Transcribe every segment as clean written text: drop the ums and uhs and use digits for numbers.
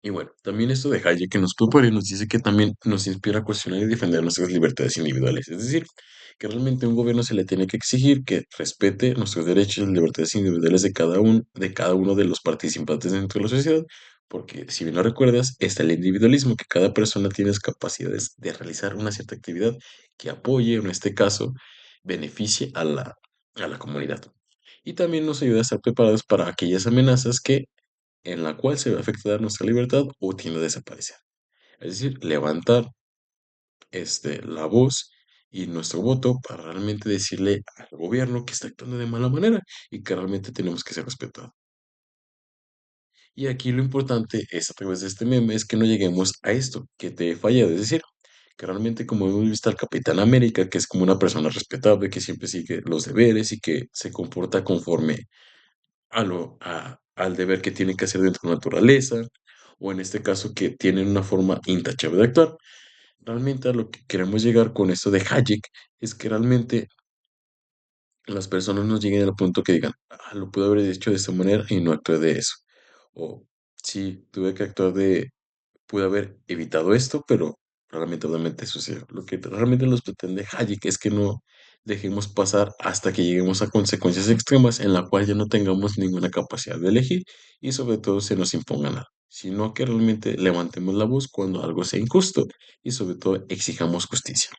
Y bueno, también esto de Hayek que nos propone nos dice que también nos inspira a cuestionar y defender nuestras libertades individuales. Es decir, que realmente a un gobierno se le tiene que exigir que respete nuestros derechos y libertades individuales de cada uno de los participantes dentro de la sociedad. Porque si bien lo recuerdas, está el individualismo, que cada persona tiene capacidades de realizar una cierta actividad que apoye, o en este caso, beneficie a la comunidad. Y también nos ayuda a estar preparados para aquellas amenazas en la cual se va a afectar nuestra libertad o tiende a desaparecer. Es decir, levantar la voz y nuestro voto para realmente decirle al gobierno que está actuando de mala manera y que realmente tenemos que ser respetados. Y aquí lo importante es a través de este meme es que no lleguemos a esto, que te he fallado, es decir, que realmente como hemos visto al Capitán América, que es como una persona respetable, que siempre sigue los deberes y que se comporta conforme al deber que tiene que hacer dentro de la naturaleza, o en este caso que tienen una forma intachable de actuar. Realmente a lo que queremos llegar con esto de Hayek es que realmente las personas no lleguen al punto que digan, lo pude haber hecho de esta manera y no actué de eso. O sí, tuve que actuar pude haber evitado esto, pero lamentablemente sucedió. Lo que realmente nos pretende Hayek es que no dejemos pasar hasta que lleguemos a consecuencias extremas en la cual ya no tengamos ninguna capacidad de elegir y sobre todo se nos imponga nada, sino que realmente levantemos la voz cuando algo sea injusto y sobre todo exijamos justicia.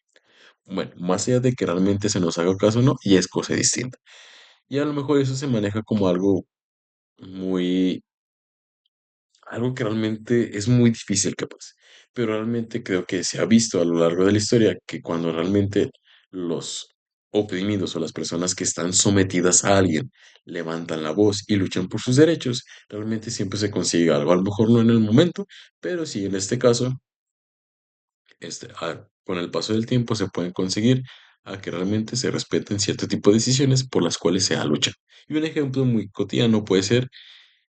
Bueno, más allá de que realmente se nos haga caso o no, y es cosa distinta. Y a lo mejor eso se maneja como muy algo que realmente es muy difícil que pase, pero realmente creo que se ha visto a lo largo de la historia que cuando realmente los oprimidos o las personas que están sometidas a alguien levantan la voz y luchan por sus derechos, realmente siempre se consigue algo. A lo mejor no en el momento, pero sí en este caso, con el paso del tiempo se pueden conseguir a que realmente se respeten cierto tipo de decisiones por las cuales se ha luchado. Y un ejemplo muy cotidiano puede ser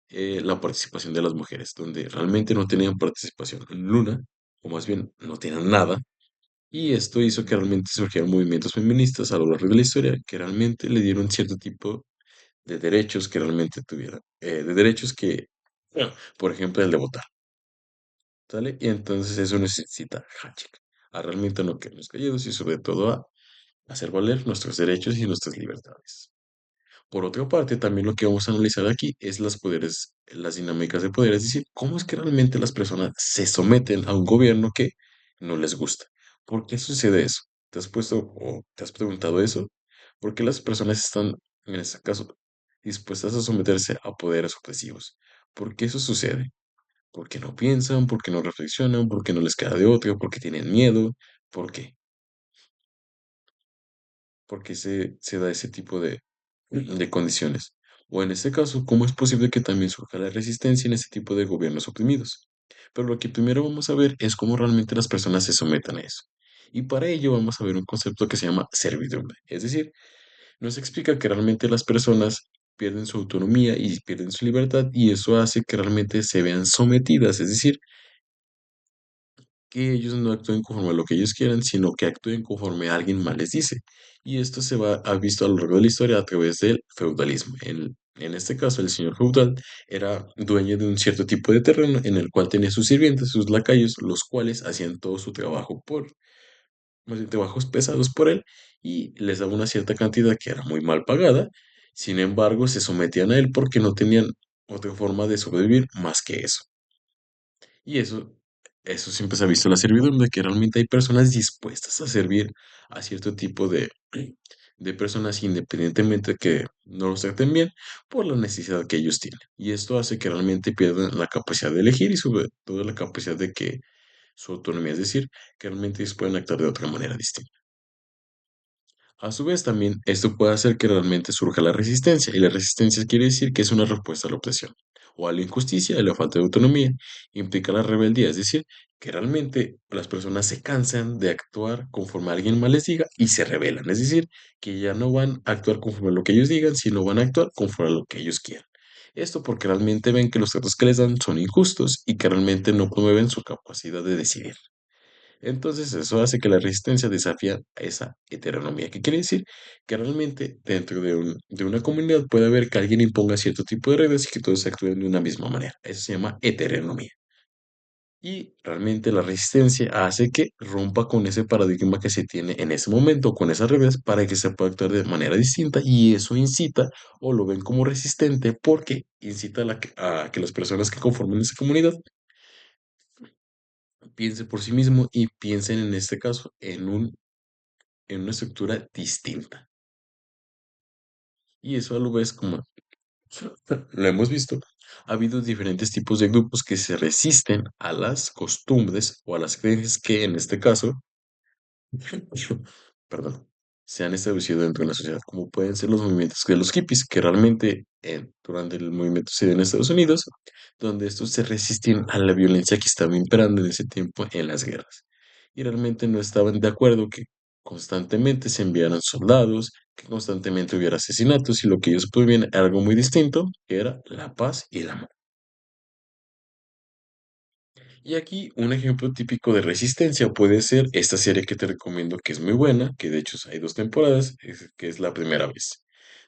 la participación de las mujeres, donde realmente no tenían participación en Luna, o más bien no tenían nada, y esto hizo que realmente surgieran movimientos feministas a lo largo de la historia que realmente le dieron cierto tipo de derechos que realmente tuvieran, de derechos que, bueno, por ejemplo, el de votar, ¿sale? Y entonces eso necesita hatching, a realmente no quedarnos callados y sobre todo a hacer valer nuestros derechos y nuestras libertades. Por otra parte, también lo que vamos a analizar aquí es las dinámicas de poder, es decir, cómo es que realmente las personas se someten a un gobierno que no les gusta. ¿Por qué sucede eso? ¿Te has puesto o te has preguntado eso? ¿Por qué las personas están, en este caso, dispuestas a someterse a poderes opresivos? ¿Por qué eso sucede? Porque no piensan, porque no reflexionan, porque no les queda de otra, porque tienen miedo. ¿Por qué? Porque se da ese tipo de condiciones. O en este caso, ¿cómo es posible que también surja la resistencia en este tipo de gobiernos oprimidos? Pero lo que primero vamos a ver es cómo realmente las personas se someten a eso. Y para ello vamos a ver un concepto que se llama servidumbre. Es decir, nos explica que realmente las personas pierden su autonomía y pierden su libertad y eso hace que realmente se vean sometidas. Es decir, que ellos no actúen conforme a lo que ellos quieran, sino que actúen conforme alguien más les dice. Y esto ha visto a lo largo de la historia a través del feudalismo. En este caso, el señor feudal era dueño de un cierto tipo de terreno en el cual tenía sus sirvientes, sus lacayos, los cuales hacían todo su trabajo más bien, trabajos pesados por él y les daba una cierta cantidad que era muy mal pagada. Sin embargo, se sometían a él porque no tenían otra forma de sobrevivir más que eso. Y eso siempre se ha visto en la servidumbre, que realmente hay personas dispuestas a servir a cierto tipo de personas independientemente de que no los traten bien por la necesidad que ellos tienen. Y esto hace que realmente pierdan la capacidad de elegir y sobre todo la capacidad de que su autonomía, es decir, que realmente ellos pueden actuar de otra manera distinta. A su vez, también esto puede hacer que realmente surja la resistencia, y la resistencia quiere decir que es una respuesta a la opresión, o a la injusticia, a la falta de autonomía. Implica la rebeldía, es decir, que realmente las personas se cansan de actuar conforme alguien más les diga y se rebelan, es decir, que ya no van a actuar conforme a lo que ellos digan, sino van a actuar conforme a lo que ellos quieran. Esto porque realmente ven que los tratos que les dan son injustos y que realmente no promueven su capacidad de decidir. Entonces, eso hace que la resistencia desafía a esa heteronomía. ¿Qué quiere decir? Que realmente dentro de una comunidad puede haber que alguien imponga cierto tipo de reglas y que todos actúen de una misma manera. Eso se llama heteronomía. Y realmente la resistencia hace que rompa con ese paradigma que se tiene en ese momento, con esas reglas, para que se pueda actuar de manera distinta y eso incita o lo ven como resistente porque incita a que las personas que conforman esa comunidad piensen por sí mismo y piensen en este caso en una estructura distinta. Y eso a lo vez como lo hemos visto, ha habido diferentes tipos de grupos que se resisten a las costumbres o a las creencias que en este caso perdón, se han establecido dentro de la sociedad, como pueden ser los movimientos de los hippies, que realmente durante el movimiento se dio en Estados Unidos, donde estos se resistían a la violencia que estaba imperando en ese tiempo en las guerras. Y realmente no estaban de acuerdo que constantemente se enviaran soldados, que constantemente hubiera asesinatos, y lo que ellos podían era algo muy distinto, que era la paz y el amor. Y aquí un ejemplo típico de resistencia puede ser esta serie que te recomiendo, que es muy buena, que de hecho hay dos temporadas, que es La Primera Vez,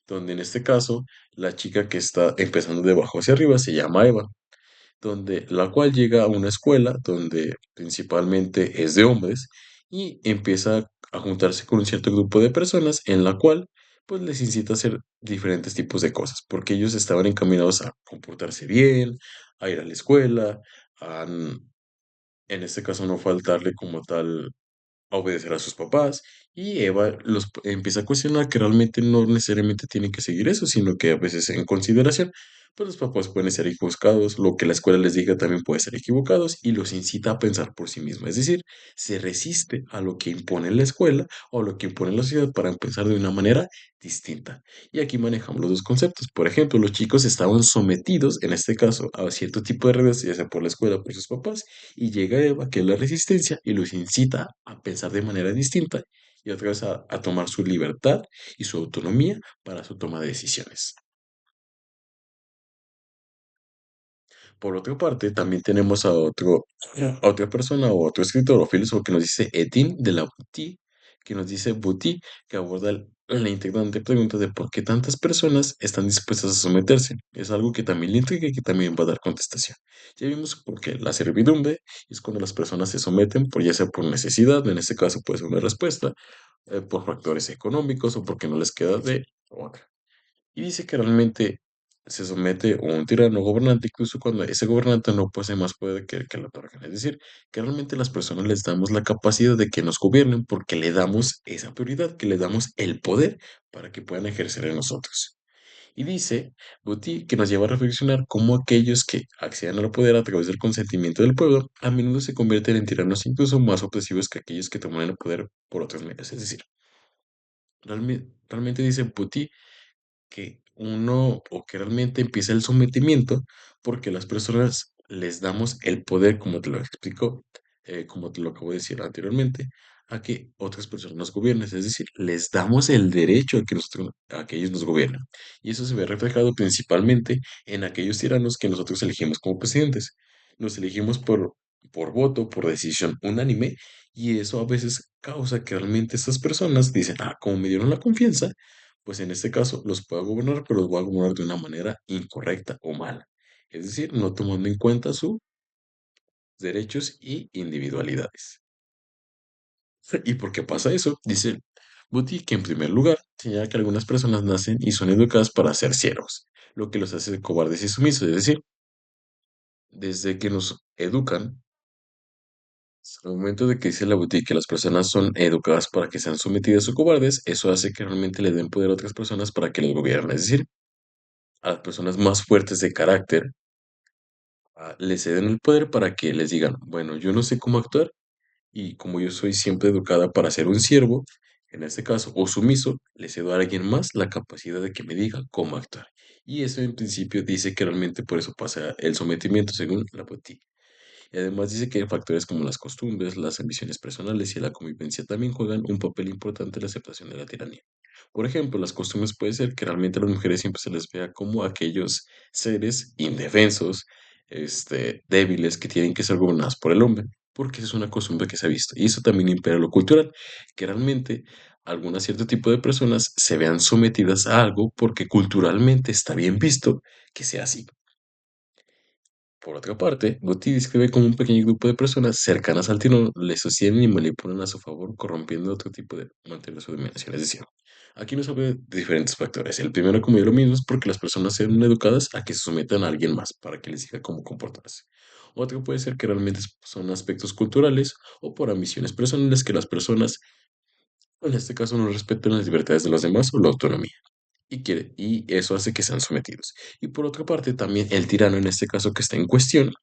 donde en este caso la chica que está empezando de abajo hacia arriba se llama Eva, donde la cual llega a una escuela donde principalmente es de hombres y empieza a juntarse con un cierto grupo de personas en la cual pues les incita a hacer diferentes tipos de cosas, porque ellos estaban encaminados a comportarse bien, a ir a la escuela, a en este caso no faltarle como tal a obedecer a sus papás y Eva empieza a cuestionar que realmente no necesariamente tienen que seguir eso, sino que a veces en consideración, pues los papás pueden ser equivocados, lo que la escuela les diga también puede ser equivocados y los incita a pensar por sí misma, es decir, se resiste a lo que impone la escuela o lo que impone la sociedad para pensar de una manera distinta. Y aquí manejamos los dos conceptos. Por ejemplo, los chicos estaban sometidos, en este caso, a cierto tipo de reglas, ya sea por la escuela o por sus papás, y llega Eva, que es la resistencia, y los incita a pensar de manera distinta y otra vez a tomar su libertad y su autonomía para su toma de decisiones. Por otra parte, también tenemos a otra persona o otro escritor o filósofo que nos dice Étienne de la Boutique, que nos dice Boutique, que aborda la intrigante pregunta de por qué tantas personas están dispuestas a someterse. Es algo que también le intriga y que también va a dar contestación. Ya vimos por qué la servidumbre es cuando las personas se someten, por ya sea por necesidad, en este caso puede ser una respuesta, por factores económicos o porque no les queda de otra. Y dice que realmente se somete a un tirano gobernante, incluso cuando ese gobernante no posee más poder que el que lo otorgan. Es decir, que realmente las personas les damos la capacidad de que nos gobiernen porque le damos esa prioridad, que le damos el poder para que puedan ejercer en nosotros. Y dice Guti que nos lleva a reflexionar cómo aquellos que acceden al poder a través del consentimiento del pueblo a menudo se convierten en tiranos incluso más opresivos que aquellos que toman el poder por otros medios. Es decir, realmente dice Guti que uno o que realmente empieza el sometimiento porque las personas les damos el poder, como te lo explico, como te lo acabo de decir anteriormente, a que otras personas nos gobiernen, es decir, les damos el derecho a que ellos nos gobiernen. Y eso se ve reflejado principalmente en aquellos tiranos que nosotros elegimos como presidentes. Nos elegimos por voto, por decisión unánime, y eso a veces causa que realmente estas personas dicen, ah, como me dieron la confianza, pues en este caso los puedo gobernar, pero los voy a gobernar de una manera incorrecta o mala. Es decir, no tomando en cuenta sus derechos y individualidades. ¿Y por qué pasa eso? Dice Buti que en primer lugar señala que algunas personas nacen y son educadas para ser siervos, lo que los hace cobardes y sumisos. Es decir, desde que nos educan, al momento de que dice la Buti que las personas son educadas para que sean sometidas o cobardes, eso hace que realmente le den poder a otras personas para que los gobiernen. Es decir, a las personas más fuertes de carácter les ceden el poder para que les digan, bueno, yo no sé cómo actuar y como yo soy siempre educada para ser un siervo, en este caso, o sumiso, le cedo a alguien más la capacidad de que me diga cómo actuar. Y eso en principio dice que realmente por eso pasa el sometimiento según la Boutique. Y además dice que factores como las costumbres, las ambiciones personales y la convivencia también juegan un papel importante en la aceptación de la tiranía. Por ejemplo, las costumbres puede ser que realmente a las mujeres siempre se les vea como aquellos seres indefensos, débiles, que tienen que ser gobernados por el hombre, porque esa es una costumbre que se ha visto. Y eso también impera lo cultural, que realmente algún cierto tipo de personas se vean sometidas a algo porque culturalmente está bien visto que sea así. Por otra parte, Gotti describe como un pequeño grupo de personas cercanas al tirano le sostienen y manipulan a su favor, corrompiendo otro tipo de mantener su dominación. Es decir, aquí nos habla de diferentes factores. El primero, como yo lo mismo, es porque las personas sean educadas a que se sometan a alguien más para que les diga cómo comportarse. Otro puede ser que realmente son aspectos culturales o por ambiciones personales que las personas, en este caso, no respetan las libertades de los demás o la autonomía y eso hace que sean sometidos. Y por otra parte, también el tirano, en este caso que está en cuestión,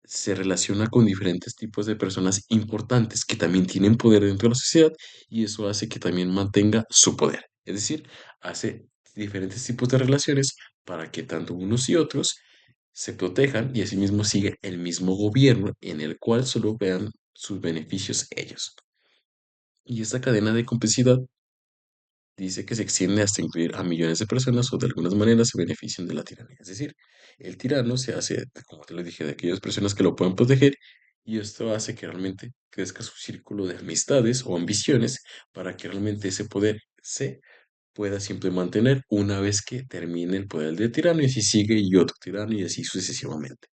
se relaciona con diferentes tipos de personas importantes que también tienen poder dentro de la sociedad y eso hace que también mantenga su poder. Es decir, hace diferentes tipos de relaciones para que tanto unos y otros se protejan y asimismo siga el mismo gobierno en el cual solo vean sus beneficios ellos. Y esta cadena de complicidad dice que se extiende hasta incluir a millones de personas o de algunas maneras se benefician de la tiranía. Es decir, el tirano se hace, como te lo dije, de aquellas personas que lo pueden proteger y esto hace que realmente crezca su círculo de amistades o ambiciones para que realmente ese poder se pueda siempre mantener una vez que termine el poder del tirano y así sigue y otro tirano y así sucesivamente.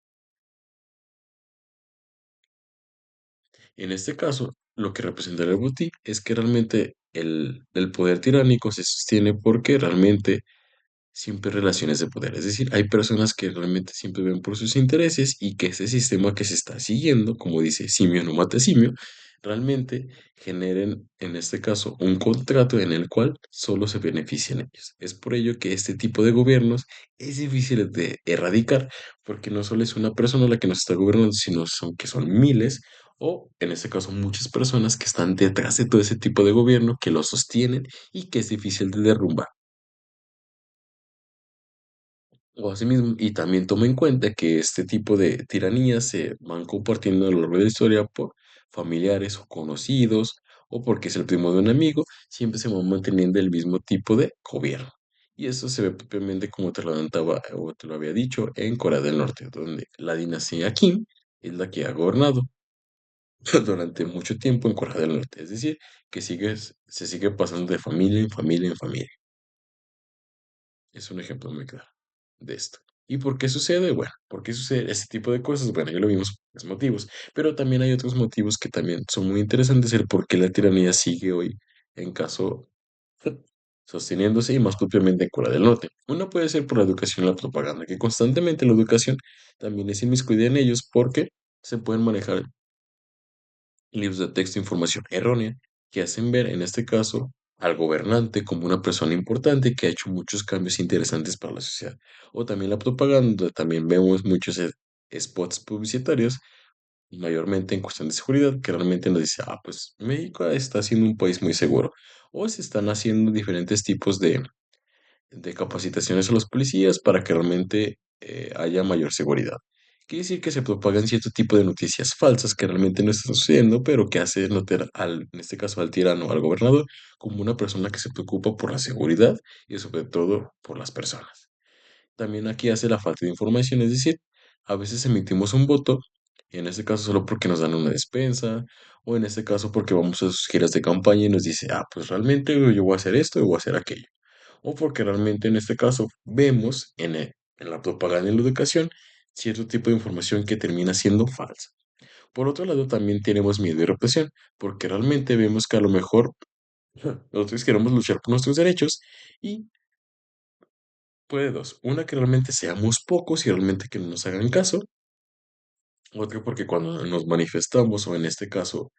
En este caso, lo que representa el butí es que realmente el poder tiránico se sostiene porque realmente siempre relaciones de poder. Es decir, hay personas que realmente siempre ven por sus intereses y que ese sistema que se está siguiendo, como dice simio no mata simio, realmente generen, en este caso, un contrato en el cual solo se benefician ellos. Es por ello que este tipo de gobiernos es difícil de erradicar, porque no solo es una persona la que nos está gobernando, sino son, que son miles o, en este caso, muchas personas que están detrás de todo ese tipo de gobierno, que lo sostienen y que es difícil de derrumbar. O asimismo, y también toma en cuenta que este tipo de tiranías se van compartiendo a lo largo de la historia por familiares o conocidos, o porque es el primo de un amigo, siempre se va manteniendo el mismo tipo de gobierno. Y eso se ve propiamente como te lo adelantaba o te lo había dicho en Corea del Norte, donde la dinastía Kim es la que ha gobernado durante mucho tiempo en Corea del Norte. Es decir, que se sigue pasando de familia en familia en familia. Es un ejemplo muy claro de esto. ¿Y por qué sucede? Bueno, ¿por qué sucede este tipo de cosas? Bueno, ya lo vimos por tres motivos, pero también hay otros motivos que también son muy interesantes, el por qué la tiranía sigue hoy en caso sosteniéndose y más propiamente en Corea del Norte. Uno puede ser por la educación y la propaganda, que constantemente la educación también es inmiscuida en ellos porque se pueden manejar libros de texto e información errónea que hacen ver, en este caso, al gobernante como una persona importante que ha hecho muchos cambios interesantes para la sociedad. O también la propaganda, también vemos muchos spots publicitarios, mayormente en cuestión de seguridad, que realmente nos dice, ah, pues México está siendo un país muy seguro. O se están haciendo diferentes tipos de capacitaciones a los policías para que realmente haya mayor seguridad. Quiere decir que se propagan cierto tipo de noticias falsas que realmente no están sucediendo, pero que hace notar en este caso al tirano, al gobernador, como una persona que se preocupa por la seguridad y sobre todo por las personas. También aquí hace la falta de información, es decir, a veces emitimos un voto, y en este caso solo porque nos dan una despensa, o en este caso porque vamos a sus giras de campaña y nos dice, ah, pues realmente yo voy a hacer esto y voy a hacer aquello o porque realmente en este caso vemos en la propaganda y en la educación cierto tipo de información que termina siendo falsa. Por otro lado, también tenemos miedo y represión, porque realmente vemos que a lo mejor nosotros queremos luchar por nuestros derechos y puede dos, una que realmente seamos pocos y realmente que no nos hagan caso, otra porque cuando nos manifestamos o en este caso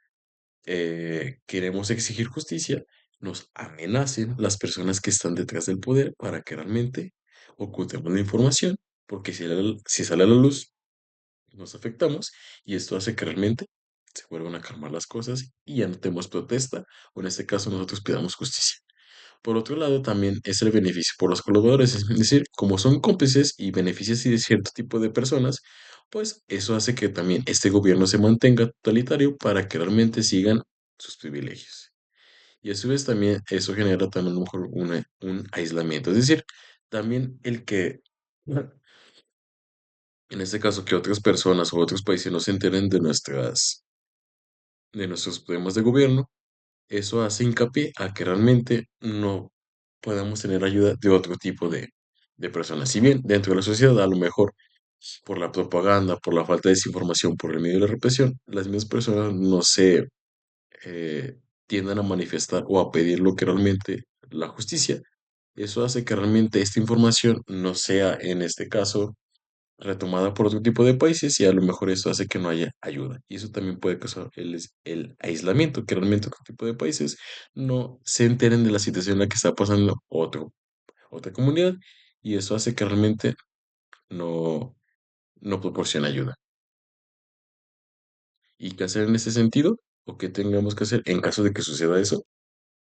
queremos exigir justicia, nos amenacen las personas que están detrás del poder para que realmente ocultemos la información, porque si sale a la luz, nos afectamos y esto hace que realmente se vuelvan a calmar las cosas y ya no tenemos protesta, o en este caso nosotros pidamos justicia. Por otro lado, también es el beneficio por los colaboradores, es decir, como son cómplices y beneficios de cierto tipo de personas, pues eso hace que también este gobierno se mantenga totalitario para que realmente sigan sus privilegios. Y a su vez también eso genera también a lo mejor un aislamiento, es decir, también el que, en este caso, que otras personas o otros países no se enteren de nuestros problemas de gobierno, eso hace hincapié a que realmente no podamos tener ayuda de otro tipo de personas. Si bien dentro de la sociedad a lo mejor por la propaganda, por la falta de desinformación, por el medio de la represión, las mismas personas no se eh, tiendan a manifestar o a pedir lo que realmente la justicia. Eso hace que realmente esta información no sea, en este caso, retomada por otro tipo de países y a lo mejor eso hace que no haya ayuda. Y eso también puede causar el aislamiento, que realmente otro tipo de países no se enteren de la situación en la que está pasando otra comunidad y eso hace que realmente no, no proporcione ayuda. ¿Y qué hacer en ese sentido? ¿O qué tengamos que hacer en caso de que suceda eso?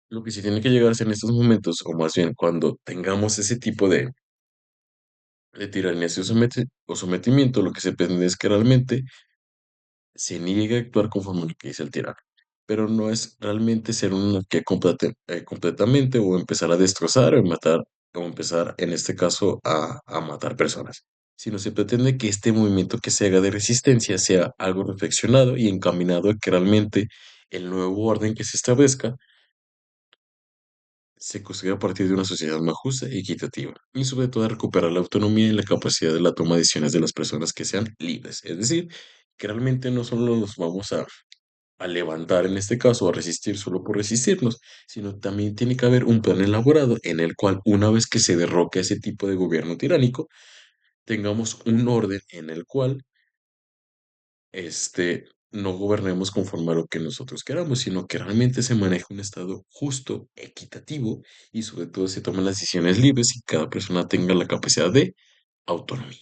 Lo que sí tiene que llegar a ser en estos momentos, o más bien cuando tengamos ese tipo de tiranía o sometimiento, lo que se pretende es que realmente se niegue a actuar conforme a lo que dice el tirano. Pero no es realmente ser un que completamente o empezar a destrozar o matar o empezar en este caso a matar personas, sino se pretende que este movimiento que se haga de resistencia sea algo reflexionado y encaminado a que realmente el nuevo orden que se establezca se construya a partir de una sociedad más justa y equitativa, y sobre todo a recuperar la autonomía y la capacidad de la toma de decisiones de las personas que sean libres. Es decir, que realmente no solo nos vamos a levantar en este caso, a resistir solo por resistirnos, sino también tiene que haber un plan elaborado en el cual una vez que se derroque ese tipo de gobierno tiránico, tengamos un orden en el cual no gobernemos conforme a lo que nosotros queramos, sino que realmente se maneje un estado justo, equitativo y sobre todo se tomen las decisiones libres y cada persona tenga la capacidad de autonomía.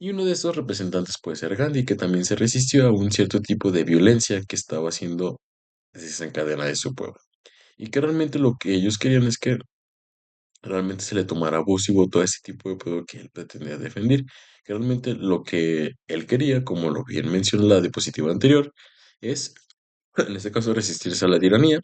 Y uno de estos representantes puede ser Gandhi, que también se resistió a un cierto tipo de violencia que estaba siendo desencadenada de su pueblo. Y que realmente lo que ellos querían es que realmente se le tomara voz y voto a ese tipo de pueblo que él pretendía defender. Que realmente lo que él quería, como lo bien mencionó la diapositiva anterior, es, en este caso, resistirse a la tiranía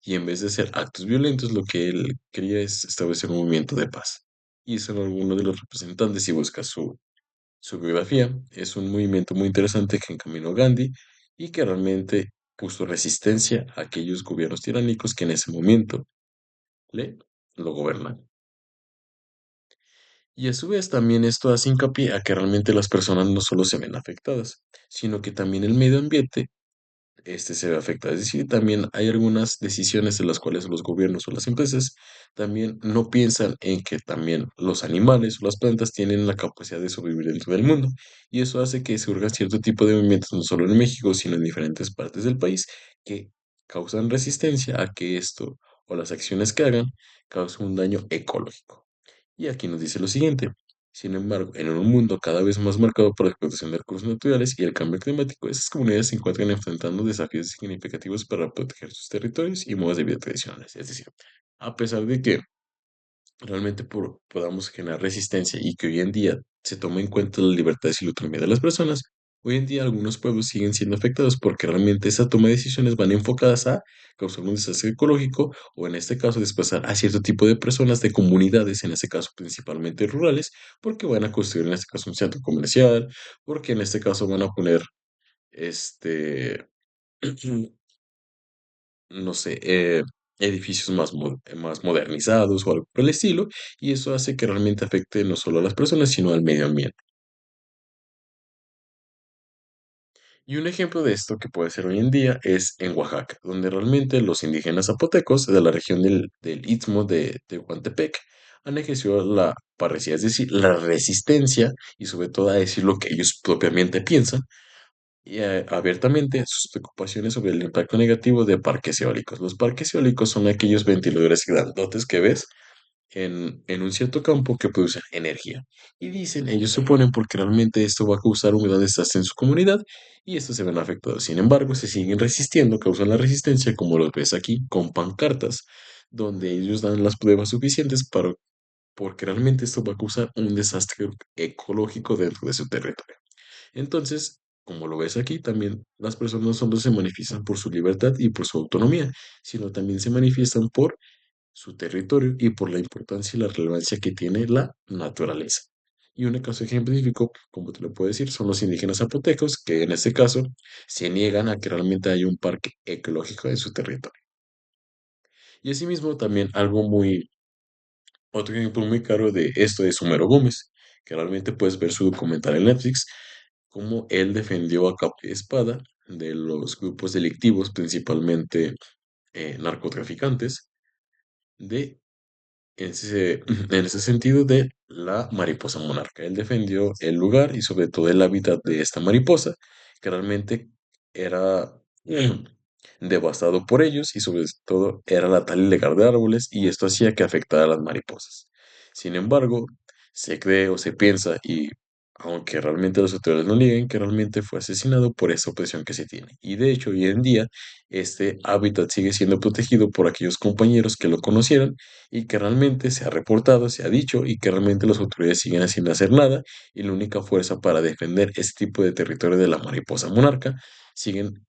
y en vez de hacer actos violentos, lo que él quería es establecer un movimiento de paz. Y son algunos de los representantes, si buscas su biografía, es un movimiento muy interesante que encaminó Gandhi y que realmente puso resistencia a aquellos gobiernos tiránicos que en ese momento le lo gobernan. Y a su vez también esto hace hincapié a que realmente las personas no solo se ven afectadas, sino que también el medio ambiente se ve afectado. Es decir, también hay algunas decisiones en las cuales los gobiernos o las empresas también no piensan en que también los animales o las plantas tienen la capacidad de sobrevivir dentro del mundo. Y eso hace que surja cierto tipo de movimientos, no solo en México, sino en diferentes partes del país, que causan resistencia a que esto o las acciones que hagan causen un daño ecológico. Y aquí nos dice lo siguiente. Sin embargo, en un mundo cada vez más marcado por la explotación de recursos naturales y el cambio climático, esas comunidades se encuentran enfrentando desafíos significativos para proteger sus territorios y modos de vida tradicionales. Es decir, a pesar de que realmente podamos generar resistencia y que hoy en día se tome en cuenta las libertades y la autonomía de las personas, hoy en día algunos pueblos siguen siendo afectados porque realmente esa toma de decisiones van enfocadas a causar un desastre ecológico o en este caso desplazar a cierto tipo de personas, de comunidades, en este caso principalmente rurales, porque van a construir en este caso un centro comercial, porque en este caso van a poner este no sé, edificios más modernizados o algo por el estilo, y eso hace que realmente afecte no solo a las personas, sino al medio ambiente. Y un ejemplo de esto que puede ser hoy en día es en Oaxaca, donde realmente los indígenas zapotecos de la región del Istmo de Tehuantepec han ejercido la parresía, es decir, la resistencia y sobre todo a decir lo que ellos propiamente piensan y abiertamente sus preocupaciones sobre el impacto negativo de parques eólicos. Los parques eólicos son aquellos ventiladores grandotes que ves en un cierto campo que producen energía. Y dicen, ellos suponen porque realmente esto va a causar un gran desastre en su comunidad y estos se ven afectados. Sin embargo, se siguen resistiendo, causan la resistencia, como lo ves aquí, con pancartas, donde ellos dan las pruebas suficientes porque realmente esto va a causar un desastre ecológico dentro de su territorio. Entonces, como lo ves aquí, también las personas no solo se manifiestan por su libertad y por su autonomía, sino también se manifiestan por su territorio y por la importancia y la relevancia que tiene la naturaleza. Y un caso ejemplifico, como te lo puedo decir, son los indígenas zapotecos, que en este caso se niegan a que realmente haya un parque ecológico en su territorio. Y asimismo, también algo muy Otro ejemplo muy claro de esto es Homero Gómez, que realmente puedes ver su documental en Netflix, cómo él defendió a capa y espada de los grupos delictivos, principalmente narcotraficantes, de en ese sentido de la mariposa monarca. Él defendió el lugar y sobre todo el hábitat de esta mariposa, que realmente era devastado por ellos y sobre todo era la tala ilegal de árboles y esto hacía que afectara a las mariposas. Sin embargo, se cree o se piensa y aunque realmente los autores no nieguen que realmente fue asesinado por esa opresión que se tiene. Y de hecho, hoy en día, este hábitat sigue siendo protegido por aquellos compañeros que lo conocieron y que realmente se ha reportado, se ha dicho y que realmente las autoridades siguen haciendo hacer nada y la única fuerza para defender este tipo de territorio de la mariposa monarca siguen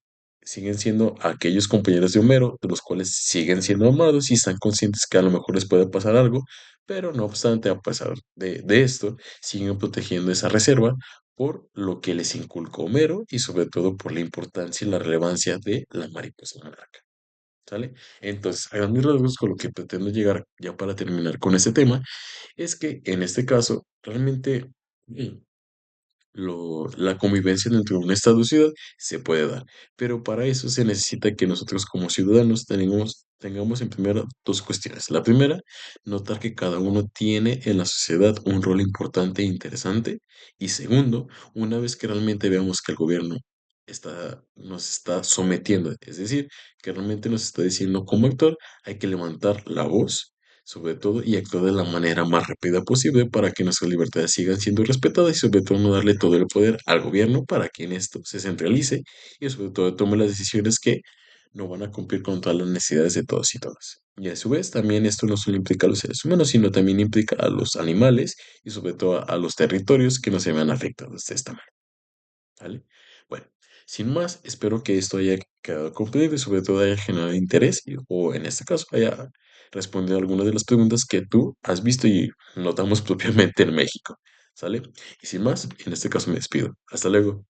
siendo aquellos compañeros de Homero, de los cuales siguen siendo amados y están conscientes que a lo mejor les puede pasar algo, pero no obstante, a pesar de esto, siguen protegiendo esa reserva por lo que les inculcó Homero y sobre todo por la importancia y la relevancia de la mariposa monarca. ¿Sale? Entonces, a grandes rasgos, con lo que pretendo llegar ya para terminar con este tema, es que en este caso, realmente la convivencia dentro de un estado o ciudad se puede dar, pero para eso se necesita que nosotros como ciudadanos tengamos en primera dos cuestiones. La primera, notar que cada uno tiene en la sociedad un rol importante e interesante. Y segundo, una vez que realmente veamos que el gobierno nos está sometiendo, es decir, que realmente nos está diciendo como actor, hay que levantar la voz sobre todo, y actuar de la manera más rápida posible para que nuestras libertades sigan siendo respetadas y sobre todo no darle todo el poder al gobierno para que en esto se centralice y sobre todo tome las decisiones que no van a cumplir con todas las necesidades de todos y todas. Y a su vez también esto no solo implica a los seres humanos, sino también implica a los animales y sobre todo a los territorios que no se vean afectados de esta manera. ¿Vale? Bueno, sin más, espero que esto haya quedado completo y sobre todo haya generado interés o en este caso haya respondido algunas de las preguntas que tú has visto y notamos propiamente en México. ¿Sale? Y sin más, en este caso me despido. Hasta luego.